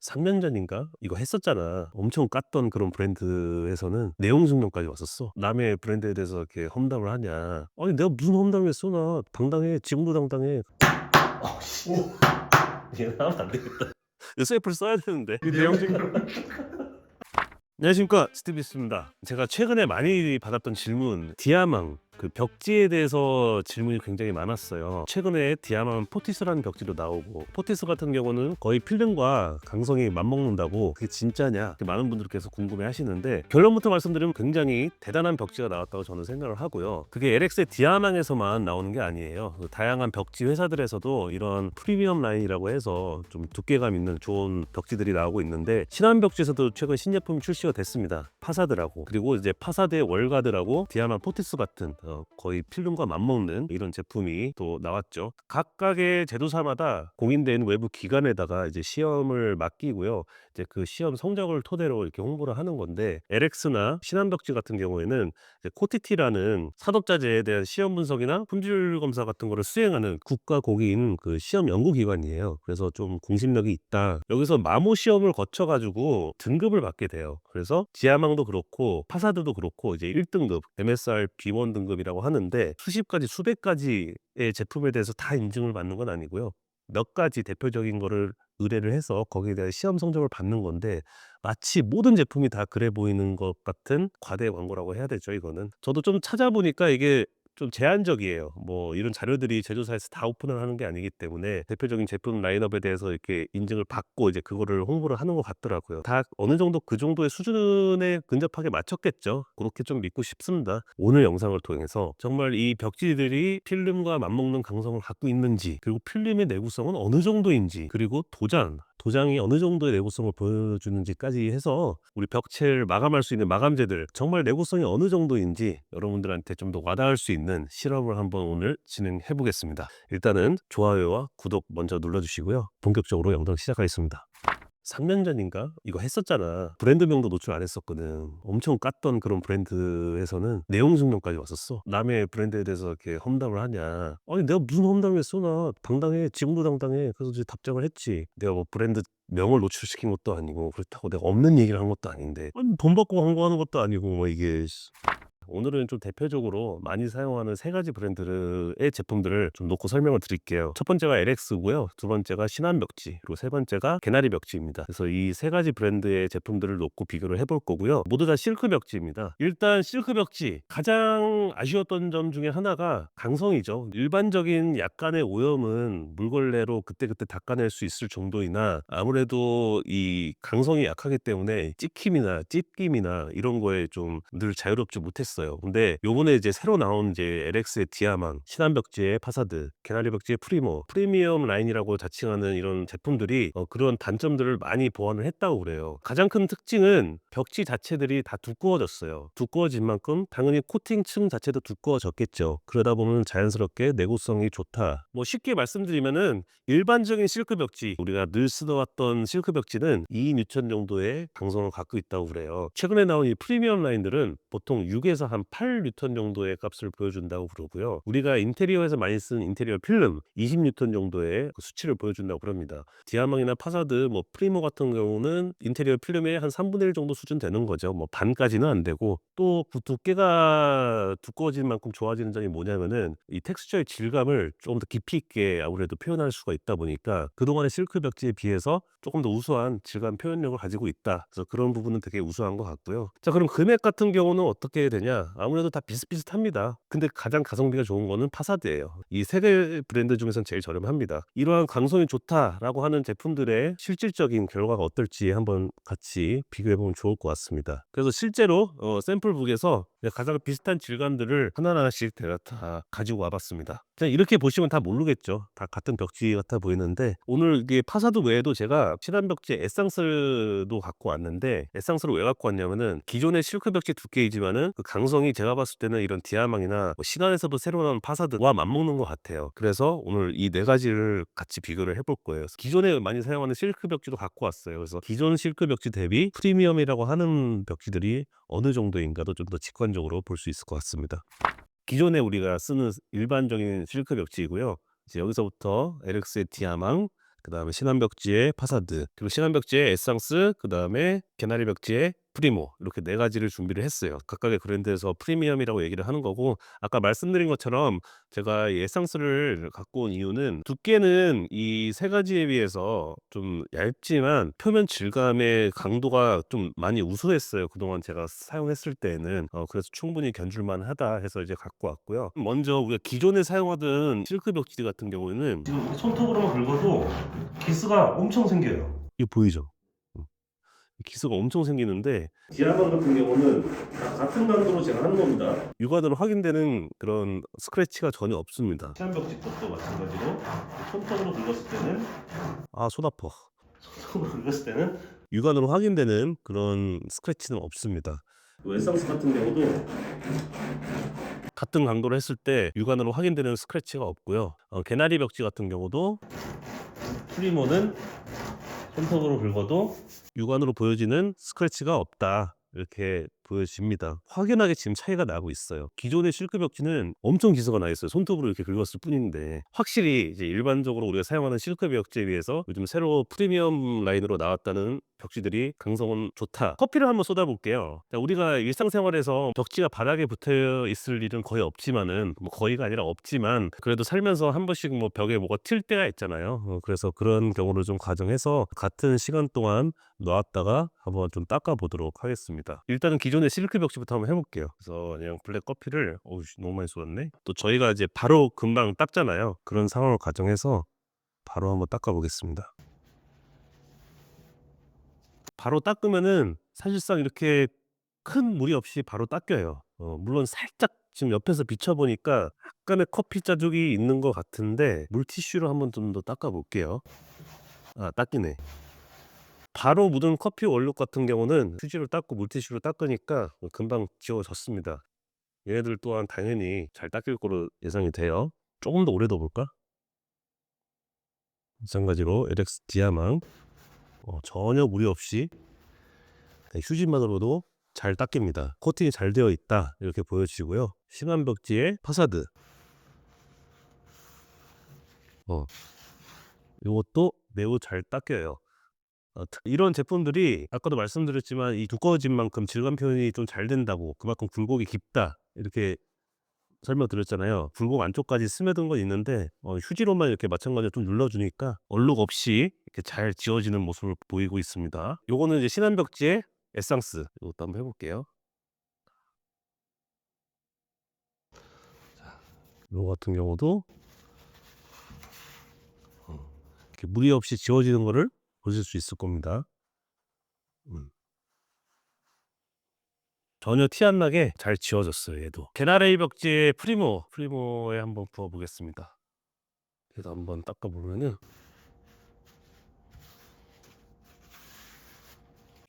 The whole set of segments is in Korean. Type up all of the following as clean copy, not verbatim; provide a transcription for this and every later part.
3년 전인가 이거 했었잖아. 엄청 깠던 그런 브랜드에서는 내용 증명까지 왔었어. 남의 브랜드에 대해서 이렇게 험담을 하냐. 아니 내가 무슨 험담을 했어. 나 당당해. 지금도 당당해. 씨. 이거 하면 안 되겠다. 셀프를 써야 되는데. 이 내용 증명. 안녕하십니까, 스티비스입니다. 제가 최근에 많이 받았던 질문, 디아망 그 벽지에 대해서 질문이 굉장히 많았어요. 최근에 디아망 포티스라는 벽지도 나오고, 포티스 같은 경우는 거의 필름과 강성이 맞먹는다고, 그게 진짜냐, 이렇게 많은 분들께서 궁금해 하시는데, 결론부터 말씀드리면 굉장히 대단한 벽지가 나왔다고 저는 생각을 하고요. 그게 LX의 디아망에서만 나오는 게 아니에요. 그 다양한 벽지 회사들에서도 이런 프리미엄 라인이라고 해서 좀 두께감 있는 좋은 벽지들이 나오고 있는데, 신한 벽지에서도 최근 신제품이 출시가 됐습니다. 파사드라고. 그리고 이제 파사드의 월가드라고 디아망 포티스 같은 거의 필름과 맞먹는 이런 제품이 또 나왔죠. 각각의 제조사마다 공인된 외부 기관에다가 이제 시험을 맡기고요. 이제 그 시험 성적을 토대로 이렇게 홍보를 하는 건데, LX나 신한벽지 같은 경우에는 이제 코티티라는 산업자재에 대한 시험 분석이나 품질 검사 같은 거를 수행하는 국가 공인 그 시험 연구기관이에요. 그래서 좀 공신력이 있다. 여기서 마모 시험을 거쳐가지고 등급을 받게 돼요. 그래서 지하망도 그렇고 파사드도 그렇고 이제 1등급 MSR B1 등급이라고 하는데, 수십 가지 수백 가지의 제품에 대해서 다 인증을 받는 건 아니고요. 몇 가지 대표적인 거를 의뢰를 해서 거기에 대한 시험 성적을 받는 건데, 마치 모든 제품이 다 그래 보이는 것 같은 과대 광고라고 해야 되죠, 이거는. 저도 좀 찾아보니까 이게 좀 제한적이에요. 뭐 이런 자료들이 제조사에서 다 오픈을 하는 게 아니기 때문에 대표적인 제품 라인업에 대해서 이렇게 인증을 받고 이제 그거를 홍보를 하는 것 같더라고요. 다 어느 정도 그 정도의 수준에 근접하게 맞췄겠죠. 그렇게 좀 믿고 싶습니다. 오늘 영상을 통해서 정말 이 벽지들이 필름과 맞먹는 강성을 갖고 있는지, 그리고 필름의 내구성은 어느 정도인지, 그리고 도장이 어느 정도의 내구성을 보여주는지까지 해서 우리 벽체를 마감할 수 있는 마감재들 정말 내구성이 어느 정도인지 여러분들한테 좀 더 와닿을 수 있는 실험을 한번 오늘 진행해 보겠습니다. 일단은 좋아요와 구독 먼저 눌러주시고요. 본격적으로 영상 시작하겠습니다. 3년 전인가 이거 했었잖아. 브랜드명도 노출 안 했었거든. 엄청 깠던 그런 브랜드에서는 내용 증명까지 왔었어. 남의 브랜드에 대해서 이렇게 험담을 하냐. 아니 내가 무슨 험담을 했어. 나 당당해. 지금도 당당해. 그래서 이제 답장을 했지. 내가 뭐 브랜드 명을 노출시킨 것도 아니고, 그렇다고 내가 없는 얘기를 한 것도 아닌데, 아니 돈 받고 광고하는 것도 아니고 뭐 이게. 오늘은 좀 대표적으로 많이 사용하는 세 가지 브랜드의 제품들을 좀 놓고 설명을 드릴게요. 첫 번째가 LX고요. 두 번째가 신한벽지, 그리고 세 번째가 개나리벽지입니다. 그래서 이 세 가지 브랜드의 제품들을 놓고 비교를 해볼 거고요. 모두 다 실크벽지입니다. 일단 실크벽지 가장 아쉬웠던 점 중에 하나가 강성이죠. 일반적인 약간의 오염은 물걸레로 그때그때 닦아낼 수 있을 정도이나, 아무래도 이 강성이 약하기 때문에 찍힘이나 찝김이나 이런 거에 좀 늘 자유롭지 못했어요. 근데 요번에 이제 새로 나온 이제 LX의 디아망, 신한벽지의 파사드, 개나리벽지의 프리모, 프리미엄 라인이라고 자칭하는 이런 제품들이 그런 단점들을 많이 보완을 했다고 그래요. 가장 큰 특징은 벽지 자체들이 다 두꺼워졌어요. 두꺼워진 만큼 당연히 코팅층 자체도 두꺼워졌겠죠. 그러다 보면 자연스럽게 내구성이 좋다. 뭐 쉽게 말씀드리면은 일반적인 실크 벽지, 우리가 늘 쓰던 실크 벽지는 2뉴턴 정도의 강성을 갖고 있다고 그래요. 최근에 나온 이 프리미엄 라인들은 보통 6에서 한 8뉴턴 정도의 값을 보여준다고 그러고요. 우리가 인테리어에서 많이 쓰는 인테리어 필름 20뉴턴 정도의 그 수치를 보여준다고 그럽니다. 디아망이나 파사드, 뭐 프리모 같은 경우는 인테리어 필름의 한 3분의 1 정도 수준 되는 거죠. 뭐 반까지는 안 되고, 또 그 두께가 두꺼워지는 만큼 좋아지는 점이 뭐냐면은 이 텍스처의 질감을 조금 더 깊이 있게 아무래도 표현할 수가 있다 보니까 그동안의 실크 벽지에 비해서 조금 더 우수한 질감 표현력을 가지고 있다. 그래서 그런 부분은 되게 우수한 것 같고요. 자, 그럼 금액 같은 경우는 어떻게 되냐? 아무래도 다 비슷비슷합니다. 근데 가장 가성비가 좋은 거는 파사드예요. 이 세 개 브랜드 중에서는 제일 저렴합니다. 이러한 강성이 좋다라고 하는 제품들의 실질적인 결과가 어떨지 한번 같이 비교해 보면 좋을 것 같습니다. 그래서 실제로 샘플북에서 가장 비슷한 질감들을 하나하나씩 제가 다 가지고 와봤습니다. 그냥 이렇게 보시면 다 모르겠죠. 다 같은 벽지 같아 보이는데, 오늘 이게 파사드 외에도 제가 친한 벽지 에상스도 갖고 왔는데, 에상스를 왜 갖고 왔냐면은 기존의 실크 벽지 두께이지만은 그 강성이 제가 봤을 때는 이런 디아망이나 뭐 신안에서도 새로 나온 파사드와 맞먹는 것 같아요. 그래서 오늘 이 네 가지를 같이 비교를 해볼 거예요. 기존에 많이 사용하는 실크 벽지도 갖고 왔어요. 그래서 기존 실크 벽지 대비 프리미엄이라고 하는 벽지들이 어느 정도인가도 좀 더 직관적으로 볼 수 있을 것 같습니다. 기존에 우리가 쓰는 일반적인 실크 벽지이고요. 이제 여기서부터 LX의 디아망, 그다음에 신한벽지에 파사드, 그리고 신한벽지에 에상스, 그다음에 개나리 벽지에 프리모, 이렇게 네 가지를 준비를 했어요. 각각의 브랜드에서 프리미엄이라고 얘기를 하는 거고, 아까 말씀드린 것처럼 제가 이 에상스를 갖고 온 이유는 두께는 이 세 가지에 비해서 좀 얇지만 표면 질감의 강도가 좀 많이 우수했어요. 그동안 제가 사용했을 때는. 그래서 충분히 견줄만 하다 해서 이제 갖고 왔고요. 먼저 우리가 기존에 사용하던 실크 벽지 같은 경우에는 지금 손톱으로만 긁어도 기스가 엄청 생겨요. 이거 보이죠? 기스가 엄청 생기는데 디아망 같은 경우는 다 같은 강도로 제가 하는 겁니다. 육안으로 확인되는 그런 스크래치가 전혀 없습니다. 시한벽지 것도 마찬가지로 손톱으로 긁었을 때는 손 아파. 손톱으로 긁었을 때는 육안으로 확인되는 그런 스크래치는 없습니다. 에상스 같은 경우도 같은 강도로 했을 때 육안으로 확인되는 스크래치가 없고요. 개나리 벽지 같은 경우도 프리모는 손톱으로 긁어도 육안으로 보여지는 스크래치가 없다, 이렇게 보여집니다. 확연하게 지금 차이가 나고 있어요. 기존의 실크 벽지는 엄청 기스가 나 있어요. 손톱으로 이렇게 긁었을 뿐인데, 확실히 이제 일반적으로 우리가 사용하는 실크 벽지에 비해서 요즘 새로 프리미엄 라인으로 나왔다는 벽지들이 강성은 좋다. 커피를 한번 쏟아볼게요. 자, 우리가 일상생활에서 벽지가 바닥에 붙어 있을 일은 거의 없지만은, 뭐 거의가 아니라 없지만, 그래도 살면서 한 번씩 뭐 벽에 뭐가 튈 때가 있잖아요. 그래서 그런 경우를 좀 가정해서 같은 시간 동안 놨다가 한번 좀 닦아 보도록 하겠습니다. 일단은 기존의 실크 벽지부터 한번 해볼게요. 그래서 그냥 블랙 커피를 너무 많이 쏟았네. 또 저희가 이제 바로 금방 닦잖아요. 그런 상황을 가정해서 바로 한번 닦아 보겠습니다. 바로 닦으면은 사실상 이렇게 큰 무리 없이 바로 닦여요. 물론 살짝 지금 옆에서 비춰보니까 약간의 커피 자국이 있는 것 같은데, 물티슈로 한번 좀 더 닦아 볼게요. 닦이네. 바로 묻은 커피 원료 같은 경우는 휴지로 닦고 물티슈로 닦으니까 금방 지워졌습니다. 얘네들 또한 당연히 잘 닦일 거로 예상이 돼요. 조금 더 오래 둬볼까? 마찬가지로 LX 디아망 전혀 무리 없이 휴지만으로도 잘 닦입니다. 코팅이 잘 되어 있다, 이렇게 보여지고요. 신한벽지의 파사드, 이것도 매우 잘 닦여요. 이런 제품들이 아까도 말씀드렸지만 이 두꺼워진 만큼 질감 표현이 좀 잘 된다고, 그만큼 굴곡이 깊다, 이렇게 설명드렸잖아요. 굴곡 안쪽까지 스며든 건 있는데 휴지로만 이렇게 마찬가지로 좀 눌러주니까 얼룩 없이 이렇게 잘 지워지는 모습을 보이고 있습니다. 요거는 이제 신한벽지의 에상스, 이것도 한번 해볼게요. 요 같은 경우도 이렇게 무리 없이 지워지는 거를 보실 수 있을 겁니다. 전혀 티 안 나게 잘 지워졌어요. 얘도 개나리 벽지의 프리모에 한번 부어 보겠습니다. 그래서 한번 닦아 보면은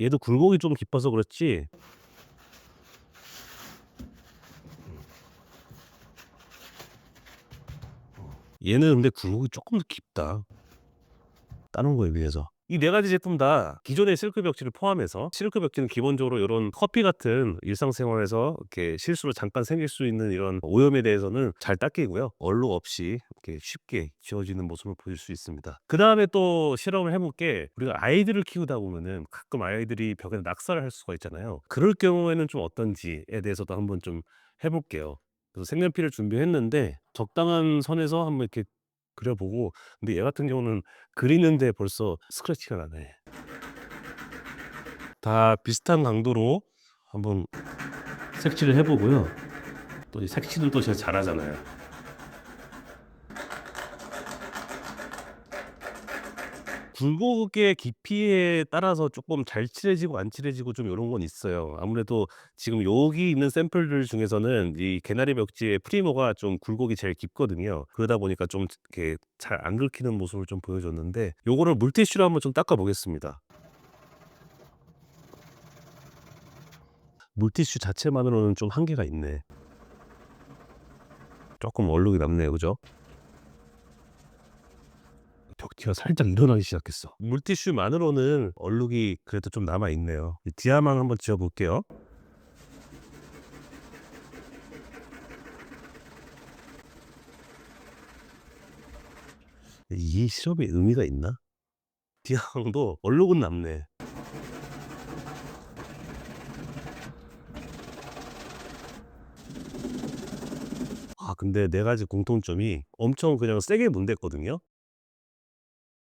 얘도 굴곡이 좀 깊어서 그렇지 얘는 근데 굴곡이 조금 더 깊다, 다른 거에 비해서. 이 네 가지 제품 다 기존의 실크 벽지를 포함해서, 실크 벽지는 기본적으로 이런 커피 같은 일상생활에서 이렇게 실수로 잠깐 생길 수 있는 이런 오염에 대해서는 잘 닦이고요. 얼룩 없이 이렇게 쉽게 지워지는 모습을 보실 수 있습니다. 그 다음에 또 실험을 해볼 게, 우리가 아이들을 키우다 보면은 가끔 아이들이 벽에 낙서를 할 수가 있잖아요. 그럴 경우에는 좀 어떤지에 대해서도 한번 좀 해볼게요. 그래서 색연필을 준비했는데 적당한 선에서 한번 이렇게 그려보고, 근데 얘 같은 경우는 그리는데 벌써 스크래치가 나네. 다 비슷한 강도로 한번 색칠을 해보고요. 또 이 색칠을 또 제가 잘하잖아요. 굴곡의 깊이에 따라서 조금 잘 칠해지고 안 칠해지고 좀 요런 건 있어요. 아무래도 지금 여기 있는 샘플들 중에서는 이 개나리 벽지의 프리모가 좀 굴곡이 제일 깊거든요. 그러다 보니까 좀 이렇게 잘 안 긁히는 모습을 좀 보여줬는데, 요거를 물티슈로 한번 좀 닦아 보겠습니다. 물티슈 자체만으로는 좀 한계가 있네. 조금 얼룩이 남네요, 그죠? 벽지가 살짝 일어나기 시작했어. 물티슈만으로는 얼룩이 그래도 좀 남아 있네요. 디아망 한번 지워 볼게요. 이 실험에 의미가 있나? 디아망도 얼룩은 남네. 근데 4 가지 공통점이 엄청 그냥 세게 문댔거든요.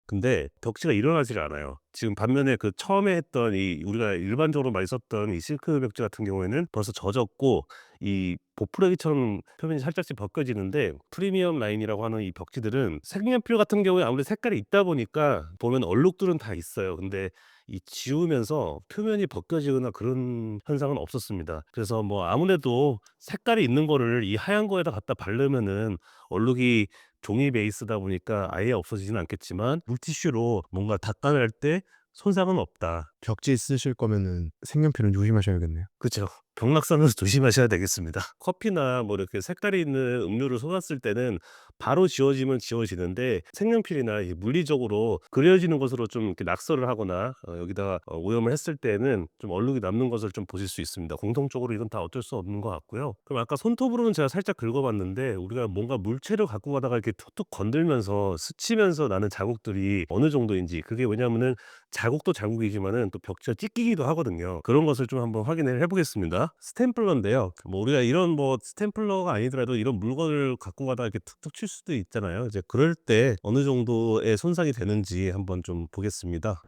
근데 벽지가 일어나질 않아요. 지금 반면에 그 처음에 했던 이 우리가 일반적으로 많이 썼던 이 실크 벽지 같은 경우에는 벌써 젖었고 이 보풀레기처럼 표면이 살짝씩 벗겨지는데, 프리미엄 라인이라고 하는 이 벽지들은 색연필 같은 경우에 아무래도 색깔이 있다 보니까 보면 얼룩들은 다 있어요. 근데 이 지우면서 표면이 벗겨지거나 그런 현상은 없었습니다. 그래서 뭐 아무래도 색깔이 있는 거를 이 하얀 거에다 갖다 바르면은 얼룩이 종이 베이스다 보니까 아예 없어지지는 않겠지만 물티슈로 뭔가 닦아낼 때 손상은 없다. 벽지 쓰실 거면은 색연필은 조심하셔야겠네요. 그죠. 병락선을 조심하셔야 되겠습니다. 커피나 뭐 이렇게 색깔이 있는 음료를 쏟았을 때는 바로 지워지면 지워지는데, 색연필이나 이 물리적으로 그려지는 것으로 좀 이렇게 낙서를 하거나 여기다가 오염을 했을 때는 좀 얼룩이 남는 것을 좀 보실 수 있습니다. 공통적으로 이건 다 어쩔 수 없는 것 같고요. 그럼 아까 손톱으로는 제가 살짝 긁어봤는데, 우리가 뭔가 물체를 갖고 가다가 이렇게 툭툭 건들면서 스치면서 나는 자국들이 어느 정도인지, 그게 왜냐면은 자국도 자국이지만은 또 벽지가 찢기기도 하거든요. 그런 것을 좀 한번 확인을 해보겠습니다. 스탬플러인데요. 뭐 우리가 이런 뭐 스탬플러가 아니더라도 이런 물건을 갖고 가다 이렇게 툭툭 칠 수도 있잖아요. 이제 그럴 때 어느 정도의 손상이 되는지 한번 좀 보겠습니다.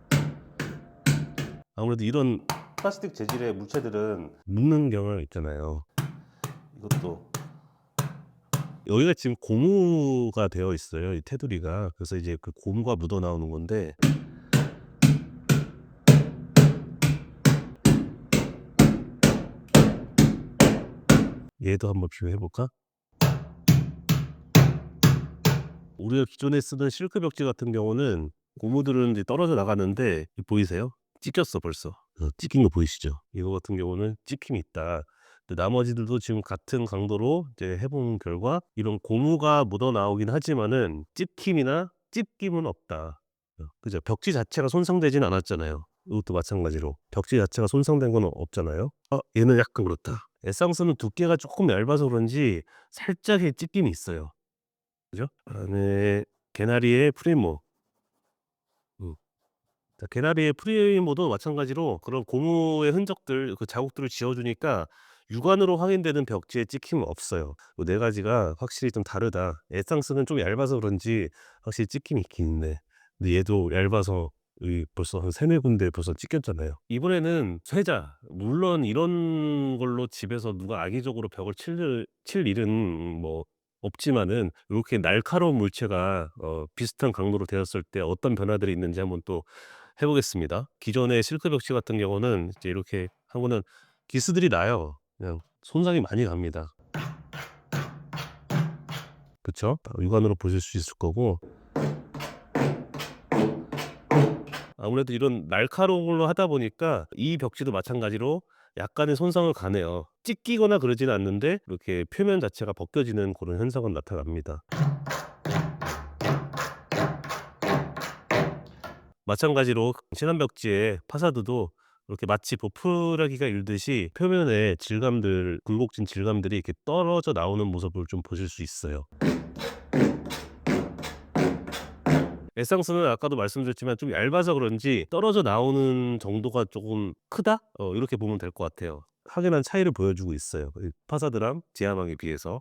아무래도 이런 플라스틱 재질의 물체들은 묻는 경우가 있잖아요. 이것도 여기가 지금 고무가 되어 있어요, 이 테두리가. 그래서 이제 그 고무가 묻어 나오는 건데, 얘도 한번 비교해 볼까? 우리가 기존에 쓰던 실크 벽지 같은 경우는 고무들은 이제 떨어져 나가는데, 보이세요? 찢겼어 벌써. 찢긴 거 보이시죠? 이거 같은 경우는 찍힘이 있다. 근데 나머지들도 지금 같은 강도로 이제 해본 결과 이런 고무가 묻어 나오긴 하지만은 찍힘이나 찝김은 없다. 그죠? 벽지 자체가 손상되진 않았잖아요. 이것도 마찬가지로 벽지 자체가 손상된 건 없잖아요. 얘는 약간 그렇다. 에상스는 두께가 조금 얇아서 그런지 살짝의 찢김이 있어요. 그죠? 그다음에 개나리의 프리모. 음. 자, 개나리의 프리모도 마찬가지로 그런 고무의 흔적들, 그 자국들을 지워 주니까 육안으로 확인되는 벽지에 찍힘은 없어요. 요 4 가지가 확실히 좀 다르다. 에상스는 좀 얇아서 그런지 확실히 찍힘이 있긴 있네. 근데 얘도 얇아서 이 벌써 한 3-4 군데 벌써 찍혔잖아요. 이번에는 쇠자. 물론 이런 걸로 집에서 누가 악의적으로 벽을 칠 일은 뭐 없지만은, 요렇게 날카로운 물체가 비슷한 강도로 되었을 때 어떤 변화들이 있는지 한번 또 해 보겠습니다. 기존의 실크 벽지 같은 경우는 이제 이렇게 하면은 기스들이 나요. 그냥 손상이 많이 갑니다. 그쵸? 육안으로 보실 수 있을 거고, 아무래도 이런 날카로운 걸로 하다 보니까 이 벽지도 마찬가지로 약간의 손상을 가네요. 찢기거나 그러지는 않는데 이렇게 표면 자체가 벗겨지는 그런 현상은 나타납니다. 마찬가지로 진한 벽지의 파사드도 이렇게 마치 보풀하기가 일듯이 표면에 질감들, 굴곡진 질감들이 이렇게 떨어져 나오는 모습을 좀 보실 수 있어요. 에상스는 아까도 말씀드렸지만 좀 얇아서 그런지 떨어져 나오는 정도가 조금 크다? 이렇게 보면 될 것 같아요. 확연한 차이를 보여주고 있어요, 이 파사드랑 지하망에 비해서.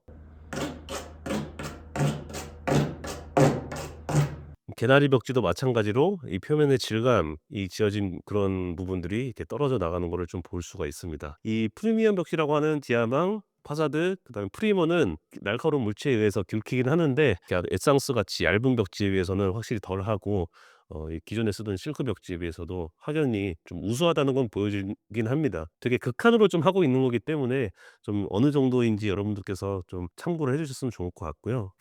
개나리 벽지도 마찬가지로 이 표면의 질감, 이 지어진 그런 부분들이 이렇게 떨어져 나가는 거를 좀 볼 수가 있습니다. 이 프리미엄 벽지라고 하는 지하망, 파사드, 그다음에 프리머는 날카로운 물체에 의해서 긁히긴 하는데, 에상스 같이 얇은 벽지에 비해서는 확실히 덜하고 이 기존에 쓰던 실크 벽지에 비해서도 확연히 좀 우수하다는 건 보여주긴 합니다. 되게 극한으로 좀 하고 있는 거기 때문에 좀 어느 정도인지 여러분들께서 좀 참고를 해 주셨으면 좋을 것 같고요.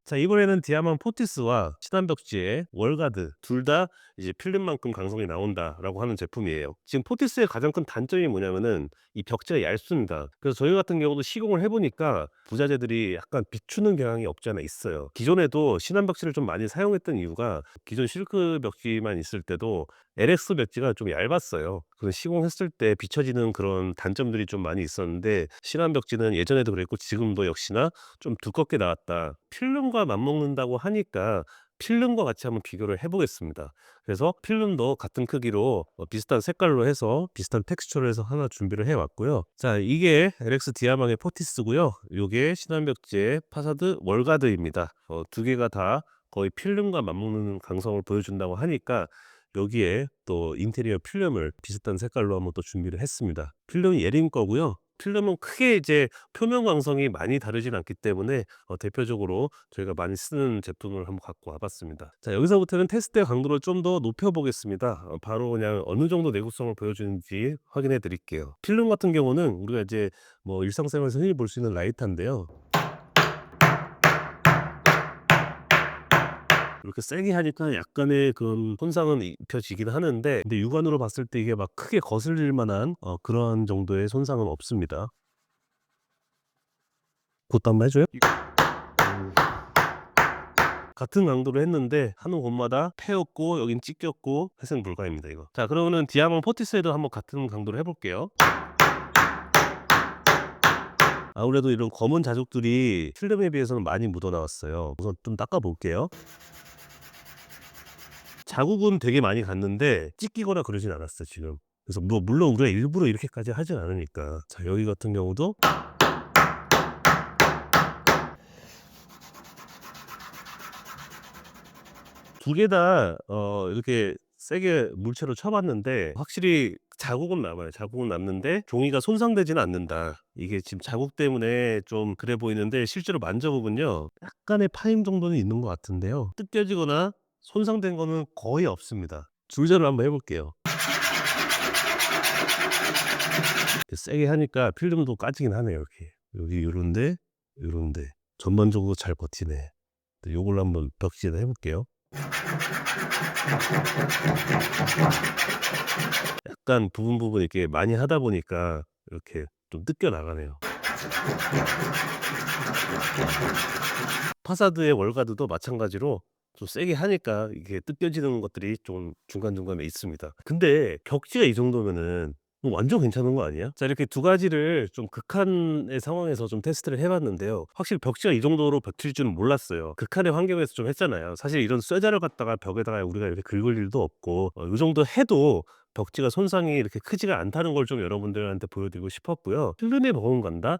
자, 이번에는 디아몬 포티스와 친환 벽지의 월가드 둘 다 이제 필름만큼 강성이 나온다라고 하는 제품이에요. 지금 포티스의 가장 큰 단점이 뭐냐면은 이 벽지가 얇습니다. 그래서 저희 같은 경우도 시공을 해 보니까 부자재들이 약간 비추는 경향이 없지 않아 있어요. 기존에도 신한 벽지를 좀 많이 사용했던 이유가, 기존 실크 벽지만 있을 때도 LX 벽지가 좀 얇았어요. 그 시공했을 때 비춰지는 그런 단점들이 좀 많이 있었는데, 신한 벽지는 예전에도 그랬고 지금도 역시나 좀 두껍게 나왔다. 필름과 맞먹는다고 하니까 필름과 같이 한번 비교를 해보겠습니다. 그래서 필름도 같은 크기로 비슷한 색깔로 해서 비슷한 텍스처로 해서 하나 준비를 해왔고요. 자, 이게 LX 디아망의 포티스고요. 요게 신한벽지의 파사드 월가드입니다. 두 개가 다 거의 필름과 맞먹는 강성을 보여준다고 하니까 여기에 또 인테리어 필름을 비슷한 색깔로 한번 또 준비를 했습니다. 필름이 예림 거고요. 필름은 크게 이제 표면 광성이 많이 다르진 않기 때문에 대표적으로 저희가 많이 쓰는 제품을 한번 갖고 와봤습니다. 자, 여기서부터는 테스트의 강도를 좀 더 높여보겠습니다. 바로 그냥 어느 정도 내구성을 보여주는지 확인해 드릴게요. 필름 같은 경우는 우리가 이제 뭐 일상생활에서 흔히 볼 수 있는 라이터인데요. 이렇게 세게 하니까 약간의 그런 손상은 입혀지긴 하는데, 근데 육안으로 봤을 때 이게 막 크게 거슬릴 만한 그런 정도의 손상은 없습니다. 그것도 한번 해줘요? 같은 강도로 했는데 한 곳마다 패였고 여긴 찢겼고 회생 불가입니다 이거. 자, 그러면은 디아몬드 포티스에도 한번 같은 강도로 해볼게요. 아무래도 이런 검은 자국들이 필름에 비해서는 많이 묻어 나왔어요. 우선 좀 닦아 볼게요. 자국은 되게 많이 갔는데 찢기거나 그러진 않았어요 지금. 그래서 뭐 물론 우리가 일부러 이렇게까지 하진 않으니까. 자, 여기 같은 경우도 두 개 다 이렇게 세게 물체로 쳐봤는데 확실히 자국은 남아요. 자국은 남는데 종이가 손상되지는 않는다. 이게 지금 자국 때문에 좀 그래 보이는데 실제로 만져보면요, 약간의 파임 정도는 있는 것 같은데요, 뜯겨지거나 손상된 거는 거의 없습니다. 줄자로 한번 해볼게요. 세게 하니까 필름도 까지긴 하네요. 이렇게 여기 요런데 전반적으로 잘 버티네. 요걸로 한번 벽지에다 해볼게요. 약간 부분 이렇게 많이 하다 보니까 이렇게 좀 뜯겨 나가네요. 파사드의 월가드도 마찬가지로 좀 세게 하니까 이게 뜯겨지는 것들이 좀 중간중간에 있습니다. 근데 벽지가 이 정도면은 뭐 완전 괜찮은 거 아니야? 자, 이렇게 두 가지를 좀 극한의 상황에서 좀 테스트를 해봤는데요. 확실히 벽지가 이 정도로 벽칠 줄은 몰랐어요. 극한의 환경에서 좀 했잖아요. 사실 이런 쇠자를 갖다가 벽에다가 우리가 이렇게 긁을 일도 없고 이 정도 해도 벽지가 손상이 이렇게 크지가 않다는 걸 좀 여러분들한테 보여드리고 싶었고요. 필름에 버금간다?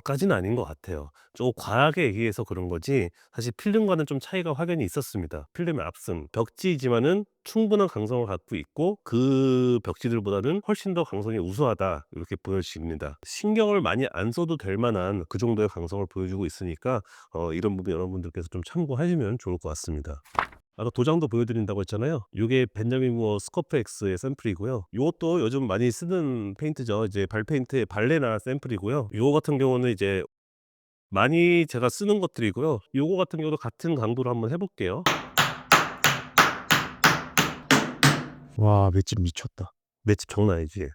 까지는 아닌 것 같아요. 좀 과하게 얘기해서 그런 거지 사실 필름과는 좀 차이가 확연히 있었습니다. 필름의 압승, 벽지이지만은 충분한 강성을 갖고 있고 그 벽지들보다는 훨씬 더 강성이 우수하다, 이렇게 보여집니다. 신경을 많이 안 써도 될 만한 그 정도의 강성을 보여주고 있으니까 이런 부분 여러분들께서 좀 참고하시면 좋을 것 같습니다. 아까 도장도 보여드린다고 했잖아요. 이게 벤자민 무어 스커프 X의 샘플이고요. 이것도 요즘 많이 쓰는 페인트죠. 이제 발페인트의 발레나 샘플이고요. 이거 같은 경우는 이제 많이 제가 쓰는 것들이고요. 요거 같은 경우도 같은 강도로 한번 해볼게요. 와, 맷집 미쳤다. 맷집 장난 아니지?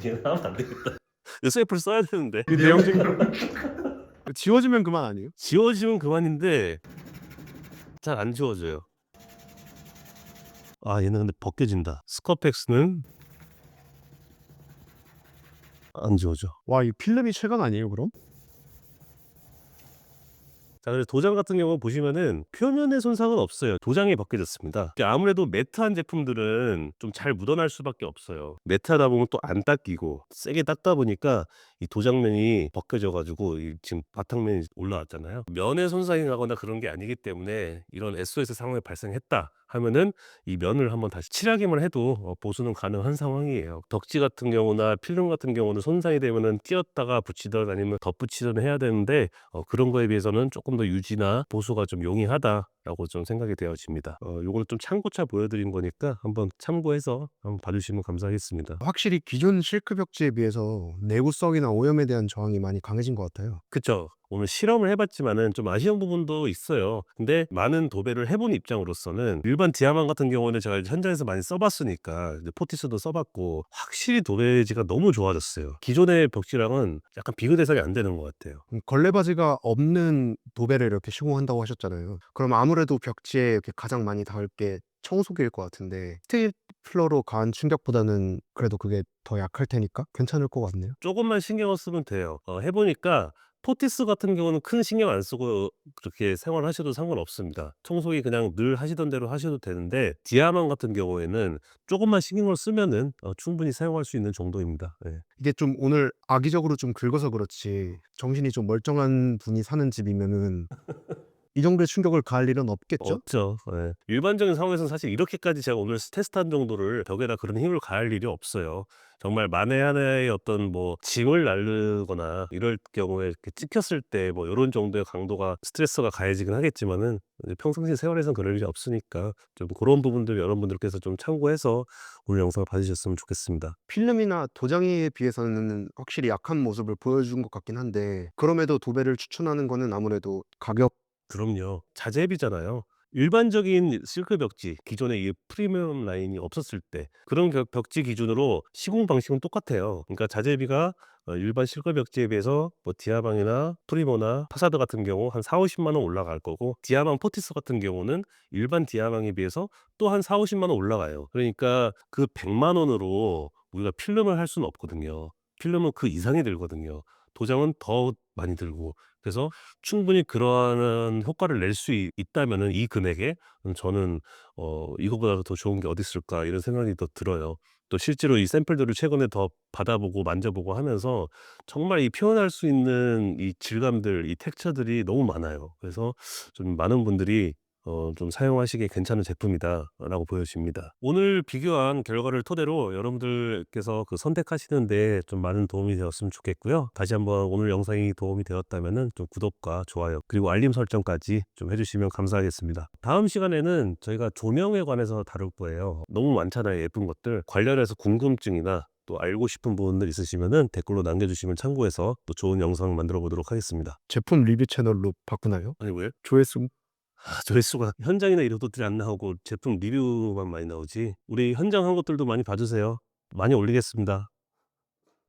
얘는 하면 안 되겠다. 샘플 써야 되는데. 그 내용 증거 지워지면 그만 아니에요? 지워지면 그만인데 잘 안 지워져요. 아, 얘는 근데 벗겨진다. 스커펙스는 안 지워져. 와, 이 필름이 최강 아니에요 그럼? 자, 그래서 도장 같은 경우 보시면은 표면의 손상은 없어요. 도장이 벗겨졌습니다. 아무래도 매트한 제품들은 좀 잘 묻어날 수밖에 없어요. 매트하다 보면 또 안 닦이고 세게 닦다 보니까 이 도장면이 벗겨져 가지고 지금 바탕면이 올라왔잖아요. 면에 손상이 가거나 그런 게 아니기 때문에 이런 SOS 상황이 발생했다 하면은 이 면을 한번 다시 칠하기만 해도 보수는 가능한 상황이에요. 덕지 같은 경우나 필름 같은 경우는 손상이 되면은 띄었다가 붙이든 아니면 덧붙이든 해야 되는데 그런 거에 비해서는 조금 더 유지나 보수가 좀 용이하다라고 좀 생각이 되어집니다. 요거는 좀 참고차 보여드린 거니까 한번 참고해서 한번 봐주시면 감사하겠습니다. 확실히 기존 실크 벽지에 비해서 내구성이나 오염에 대한 저항이 많이 강해진 것 같아요. 그쵸. 오늘 실험을 해봤지만은 좀 아쉬운 부분도 있어요. 근데 많은 도배를 해본 입장으로서는 일반 디아망 같은 경우는 제가 이제 현장에서 많이 써봤으니까 이제 포티스도 써봤고 확실히 도배지가 너무 좋아졌어요. 기존의 벽지랑은 약간 비교 대상이 안 되는 것 같아요. 걸레바지가 없는 도배를 이렇게 시공한다고 하셨잖아요. 그럼 아무래도 벽지에 이렇게 가장 많이 닿을 게 청소기일 것 같은데 스테일 플러로 가한 충격보다는 그래도 그게 더 약할 테니까 괜찮을 것 같네요. 조금만 신경을 쓰면 돼요. 해보니까 포티스 같은 경우는 큰 신경 안 쓰고 그렇게 생활하셔도 상관없습니다. 청소기 그냥 늘 하시던 대로 하셔도 되는데 디아망 같은 경우에는 조금만 신경을 쓰면은 충분히 사용할 수 있는 정도입니다. 예. 이게 좀 오늘 악의적으로 좀 긁어서 그렇지 정신이 좀 멀쩡한 분이 사는 집이면은 이 정도의 충격을 가할 일은 없겠죠? 없죠. 예. 일반적인 상황에서는 사실 이렇게까지 제가 오늘 테스트한 정도를 벽에다 그런 힘을 가할 일이 없어요. 정말 만에 하나의 어떤 뭐 짐을 나르거나 이럴 경우에 이렇게 찍혔을 때 뭐 요런 정도의 강도가 스트레스가 가해지긴 하겠지만은 이제 평상시 생활에선 그럴 일이 없으니까 좀 고런 부분들 여러분들께서 좀 참고해서 오늘 영상을 봐주셨으면 좋겠습니다. 필름이나 도장에 비해서는 확실히 약한 모습을 보여준 것 같긴 한데 그럼에도 도배를 추천하는 거는 아무래도 가격. 그럼요. 자재비잖아요. 일반적인 실크 벽지, 기존에 이 프리미엄 라인이 없었을 때 그런 벽지 기준으로 시공 방식은 똑같아요. 그러니까 자재비가 일반 실크 벽지에 비해서 뭐 디아방이나 프리모나 파사드 같은 경우 한 4-50만 원 올라갈 거고 디아방 포티스 같은 경우는 일반 디아방에 비해서 또 한 4-50만 원 올라가요. 그러니까 그 100만 원으로 우리가 필름을 할 수는 없거든요. 필름은 그 이상이 들거든요. 도장은 더 많이 들고. 그래서 충분히 그러한 효과를 낼 수 있다면은 이 금액에 저는 '이거보다 더 좋은 게 어디 있을까.' 이런 생각이 더 들어요. 또 실제로 이 샘플들을 최근에 더 받아보고 만져보고 하면서 정말 이 표현할 수 있는 이 질감들, 이 텍스처들이 너무 많아요. 그래서 좀 많은 분들이 좀 사용하시기에 괜찮은 제품이다라고 보여집니다. 오늘 비교한 결과를 토대로 여러분들께서 그 선택하시는데 좀 많은 도움이 되었으면 좋겠고요. 다시 한번 오늘 영상이 도움이 되었다면은 좀 구독과 좋아요 그리고 알림 설정까지 좀 해주시면 감사하겠습니다. 다음 시간에는 저희가 조명에 관해서 다룰 거예요. 너무 많잖아요, 예쁜 것들. 관련해서 궁금증이나 또 알고 싶은 부분들 있으시면은 댓글로 남겨주시면 참고해서 또 좋은 영상 만들어 보도록 하겠습니다. 제품 리뷰 채널로 바꾸나요? 아니 왜? 조회수 조회수가 현장이나 이런 것들이 안 나오고 제품 리뷰만 많이 나오지. 우리 현장 한 것들도 많이 봐주세요. 많이 올리겠습니다.